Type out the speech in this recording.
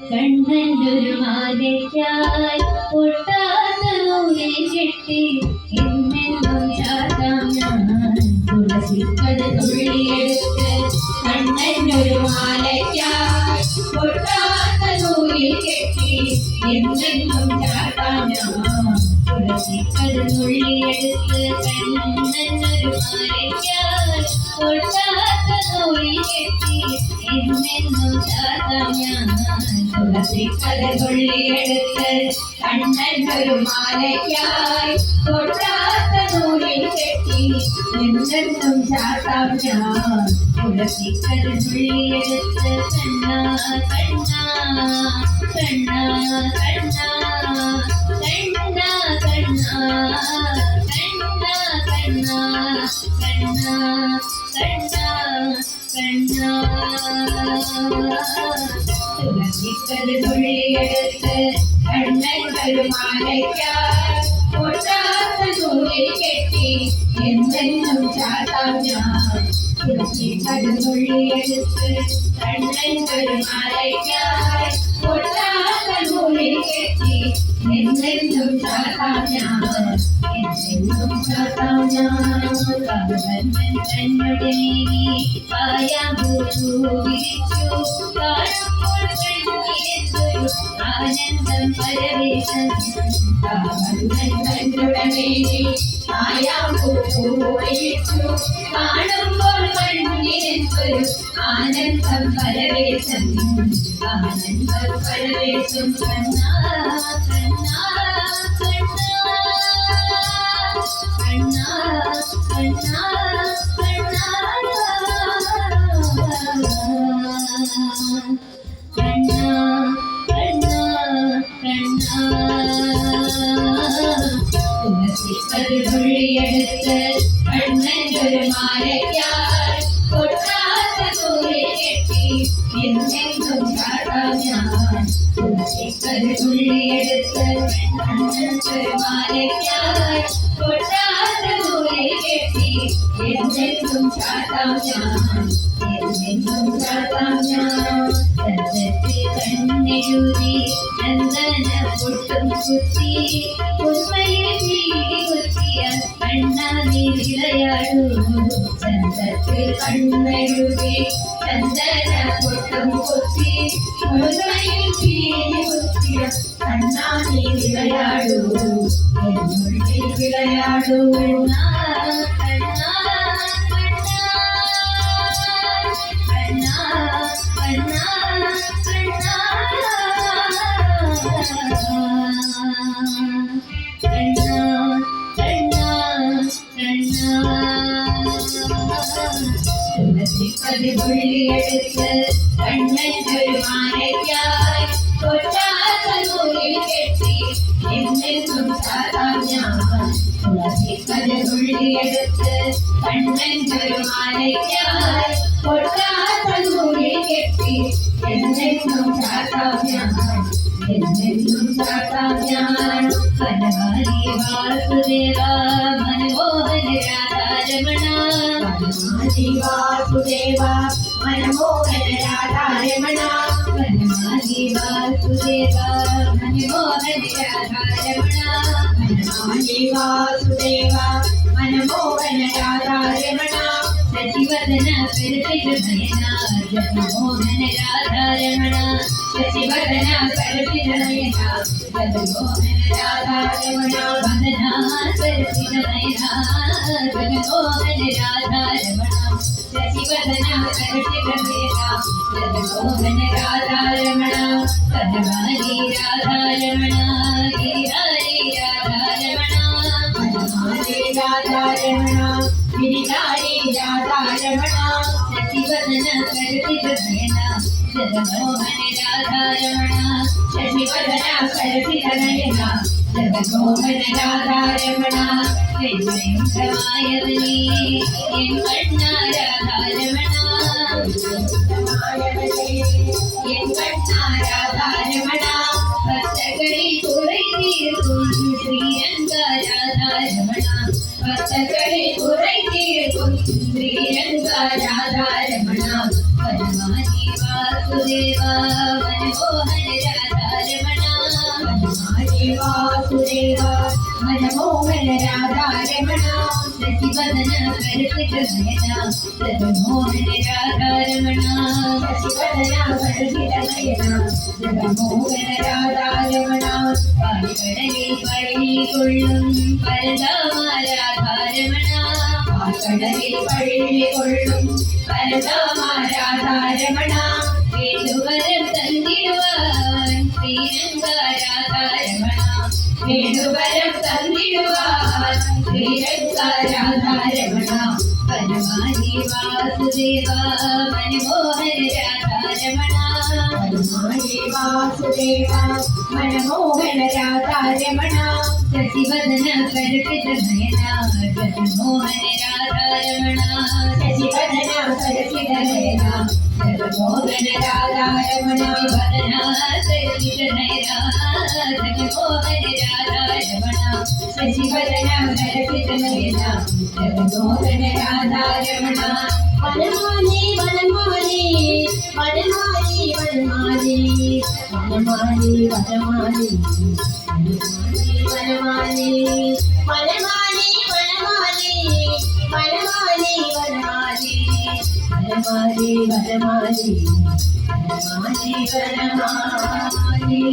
കണ്ണനൊരു മാലയ്ക്കായി പൊട്ടാത്ത നൂലിൽ കെട്ടി എന്നെന്നും ചാത്താം ഞാൻ തുളസിക്കട തുള്ളിയെടുത്ത് കണ്ണനൊരു മാലയ്ക്കായി പൊട്ടാത്ത നൂലിൽ കെട്ടി എന്നെന്നും ചാത്താം ഞാൻ തുളസിക്കട തുള്ളിയെടുത്ത് കണ്ണനൊരു മാലയ്ക്കായി പൊട്ടാത്ത നൂലിൽ കെട്ടി എന്നെന്നും ചാത്താം ഞാൻ തുളസിക്കട തുള്ളിയെടുത്ത് കണ്ണനൊരു മാലയ്ക്കായി പൊട്ടാത്ത നൂലിൽ കെട്ടി എന്നെന്നും ചാത്താം ഞാൻ തുളസിക്കട തുള്ളിയെടുത്ത് കണ്ണാ കണ്ണാ കണ്ണാ കണ്ണാ കണ്ണാ കണ്ണാ കണ്ണാ കണ്ണാ കണ്ണാ കണ്ണാ കണ്ണാ തുളസിക്കട തുള്ളിയെടുത്ത് കണ്ണനൊരു മാലയ്ക്കായി പൊട്ടാത്ത നൂലിൽ കെട്ടി എന്നെന്നും ചാത്താം ഞാൻ തുളസിക്കട തുള്ളിയെടുത്ത് കണ്ണനൊരു മാലയ്ക്കായി പൊട്ടാത്ത നൂലിൽ കെട്ടി എന്നെന്നും ചാത്താം ഞാൻ എന്നെന്നും ചാത്താം ഞാൻ കവനൻ തന്നോട് നീ പായാമ്പൂച്ചു വിരിച്ചു കാണുമ്പോൾ കണ്ണിലെന്തൊരു ആനന്ദം പരവേശം കവനൻ തന്നോട് നീ പായാമ്പൂച്ചു വിരിച്ചു കാണുമ്പോൾ കണ്ണിലെന്തൊരു ആനന്ദം പരവേശം ആനന്ദം പരവേശം കണ്ണാ കണ്ണാ കണ്ണാ കണ്ണാ കണ്ണാ കണ്ണാ കണ്ണാ കണ്ണാ തുളസിക്കട തുള്ളിയെടുത്ത് കണ്ണനൊരു മാലയ്ക്കായി പൊട്ടാത്ത നൂലിൽ കെട്ടി എന്നെന്നും ചാത്താം ഞാൻ തുളസിക്കട തുള്ളിയെടുത്ത് കണ്ണനൊരു മാലയ്ക്കായി പൊട്ടാത്ത നൂലിൽ കെട്ടി എന്നെന്നും ചാത്താം ഞാൻ എന്നെന്നും ചാത്താം ഞാൻ ചന്ദ്രത്തിൽ കണ്ണെഴുതി ചന്ദന പൊട്ടും കുത്തി ഉന്മയിൽ വീടി കുത്തിയ കണ്ണാ നീ വിളയാടൂ ചന്ദ്രത്തിൽ കണ്ണെഴുതി ചന്ദന പൊട്ടും കുത്തി ഉന്മയിൽ വീടി കുത്തിയ കണ്ണാ നീ വിളയാടൂ എന്നുള്ളിൽ വിളയാടൂ കണ്ണാ കണ്ണാ കണ്ണാ കണ്ണാ കണ്ണാ കണ്ണാ കണ്ണാ കണ്ണാ തുളസിക്കട തുള്ളിയെടുത്ത് കണ്ണനൊരു മാലയ്ക്കായി പൊട്ടാത്ത നൂലിൽ കെട്ടി എന്നെന്നും ചാത്താം ഞാൻ തുളസിക്കട തുള്ളിയെടുത്ത് കണ്ണനൊരു മാലയ്ക്കായി പൊട്ടാത്ത നൂലിൽ കെട്ടി എന്നെന്നും ചാത്താം ഞാൻ എന്നെന്നും ചാത്താം ഞാൻ വനമാലി വാസുദേവ മനമോഹന രാധാരമണ വനമാലി വാസുദേവ മനമോഹന രാധാരമണ വനമാലി വാസുദേവ മനമോഹന രാധാരമണ വനമാലി വാസുദേവ മനമോഹന രാധാരമണ ശശിവദന പരതിരനയന ജഗമോഹന രാധാരമണ ശശിവദന പരതിരനയന ജഗമോഹന രാധാരമണ വദന പരതിരനയന ജഗമോഹന രാധാരമണ ശശിവദന പരതിരനയന ജഗമോഹന രാധാരമണ കനവാരി രാധാരമണ ഗിരിധാരി രാധാരമണ വനമാലി രാധാരമണ ഗിരിധാരി രാധാരമണ ശശിവദന പരതിരനയന ജഗമോഹന രാധാരമണ ശശിവദന പരതിരനയന ജഗമോഹന രാധാരമണ വെണ്മയുണ്ടമായവനേ എൻ കണ്ണാ രാധാരമണ എൻ കണ്ണാ രാധാരമണ ഭക്തകളിൽ കുറെ തീർക്കും ശ്രീരംഗ രാധാരമണ ഭക്തകളിൽ കുറെ തീർക്കും ശ്രീരംഗ രാധാരമണ വനമാലി വാസുദേവ മനമോഹന രാധാരമണ വനമാലി വാസുദേവ മനമോഹന രാധാരമണ ശശിവദന കരുത്തിക നയന ജഗമോഹന രാധാരമണ ശശിവദന കരുത്തിക നയന ജഗമോഹന രാധാരമണ പാൽക്കടലിൽ പള്ളികൊള്ളും പരതാമ രാധാരമണ പാൽക്കടലിൽ പള്ളികൊള്ളും പരതാമ രാധാരമണ വേണുവരം തന്നിടുവാൻ ശ്രീരംഗ രാധാരമണ വേണുവരം തന്നിടുവാൻ ശ്രീരംഗ രാധാരമണ വനമാലി വാസുദേവ മനമോഹന രാധാരമണ വനമാലി വാസുദേവ മനമോഹന രാധാരമണ ശശിവദന കരുത്തിക നയന ജഗമോഹന രാധാരമണ ശശിവദന കരുത്തിക നയന ജഗമോഹന രാധാരമണ വദന കരുത്തിക നയന ജഗമോഹന രാധാരമണ ശശിവദന കരുത്തിക നയന ജഗമോഹന രാധാരമണ വനമാലി വനമാലി വനമാലി വനമാലി വനമാലി വനമാലി വനമാലി വനമാലി വനമാലി വനമാലി വനമാലി വനമാലി വനമാലി വനമാലി വനമാലി